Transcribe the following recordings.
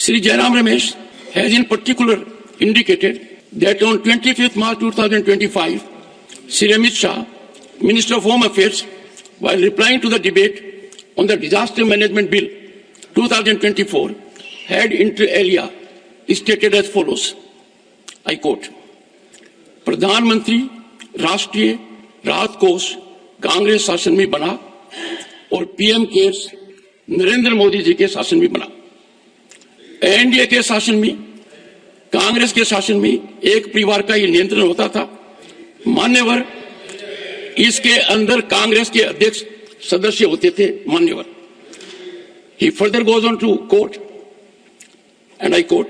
Sri Jairam Ramesh has in particular indicated that on 25th March 2025, Sri Amit Shah, Minister of Home Affairs, while replying to the debate on the Disaster Management Bill 2024, had inter alia stated as follows, I quote, प्रधानमंत्री राष्ट्रीय राहत कोष कांग्रेस शासन में बना और PM cares Narendra Modi ji के शासन में बना। एनडीए के शासन में, कांग्रेस के शासन में एक परिवार का ही नियंत्रण होता था। मान्यवर, इसके अंदर कांग्रेस के अध्यक्ष सदस्य होते थे। मान्यवर, he further goes on to quote and I quote,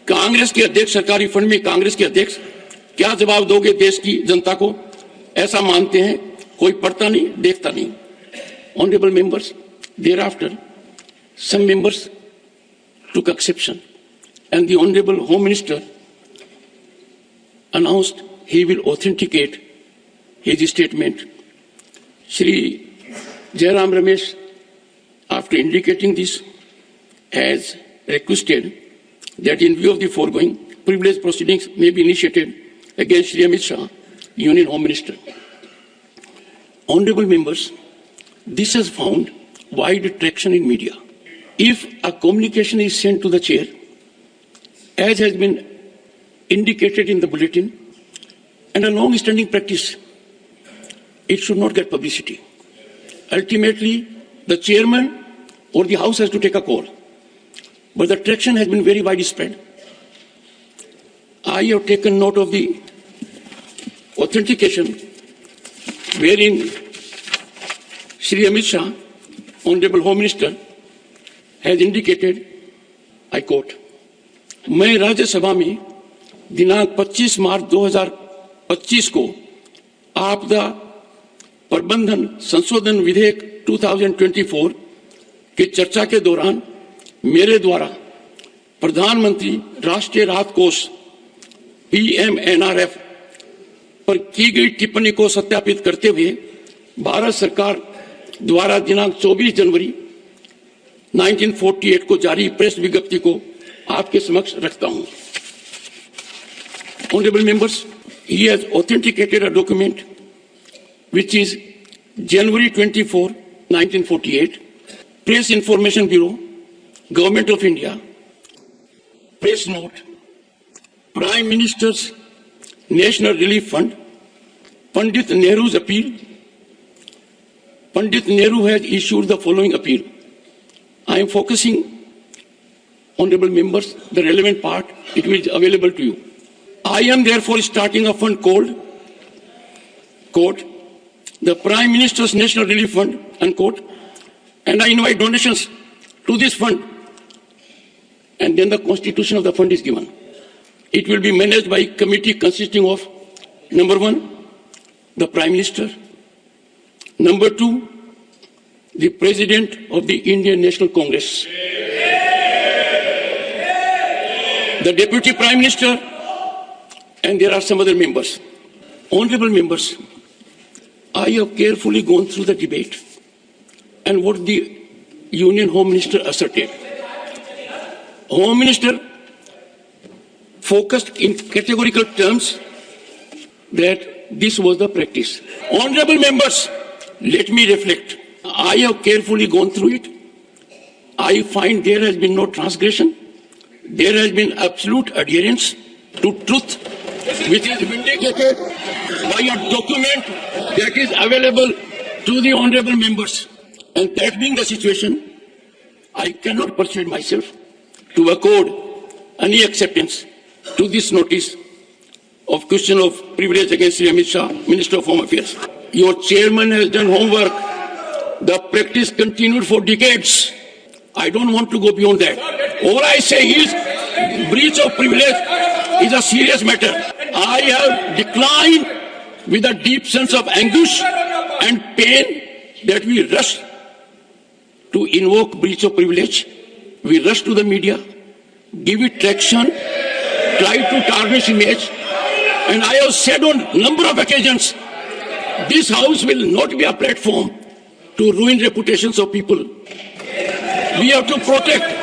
Congress के अध्यक्ष, सरकारी फंड में कांग्रेस के अध्यक्ष, क्या जवाब दोगे देश की जनता को? ऐसा मानते हैं, कोई पढ़ता नहीं, देखता नहीं। Honourable members, thereafter some members took exception and the Honorable Home Minister announced he will authenticate his statement. Shri Jairam Ramesh, after indicating this, has requested that in view of the foregoing, privilege proceedings may be initiated against Shri Amit Shah, Union Home Minister. Honorable members, this has found wide traction in media. If a communication is sent to the chair, as has been indicated in the bulletin, and a long-standing practice, it should not get publicity. Ultimately, the chairman or the house has to take a call. But the traction has been very widespread. I have taken note of the authentication wherein Shri Amit Shah, Honorable Home Minister, has indicated, I quote, मैं राज्यसभा में दिनांक 25 मार्च 2025 को आपदा प्रबंधन संशोधन विधेयक 2024 की चर्चा के दौरान मेरे द्वारा प्रधानमंत्री राष्ट्रीय राहत कोष PMNRF पर की गई टिप्पणी को सत्यापित करते हुए भारत सरकार द्वारा दिनांक 24 जनवरी 1948 को जारी प्रेस विज्ञप्ति को आपके समक्ष रखता हूं। Honorable members, he has authenticated a document which is January 24, 1948, Press Information Bureau, Government of India, Press Note, Prime Minister's National Relief Fund, Pandit Nehru's appeal. Pandit Nehru has issued the following appeal. I am focusing, honorable members, the relevant part, it will be available to you. I am therefore starting a fund called, quote, the Prime Minister's National Relief Fund, unquote, and I invite donations to this fund. And then the constitution of the fund is given. It will be managed by a committee consisting of, number one, the Prime Minister, number two, the President of the Indian National Congress, the Deputy Prime Minister, and there are some other members. Honorable members, I have carefully gone through the debate and what the Union Home Minister asserted. Home Minister focused in categorical terms that this was the practice. Honorable members, let me reflect. I have carefully gone through it. I find there has been no transgression. There has been absolute adherence to truth, which is vindicated by a document that is available to the honorable members. And that being the situation, I cannot persuade myself to accord any acceptance to this notice of question of privilege against Sri Amit Shah, Minister of Home Affairs. Your chairman has done homework. The practice continued for decades. I don't want to go beyond that. All I say is breach of privilege is a serious matter. I have declined with a deep sense of anguish and pain that we rush to invoke breach of privilege. We rush to the media, give it traction, try to tarnish image. And I have said on a number of occasions, this house will not be a platform to ruin reputations of people. We have to protect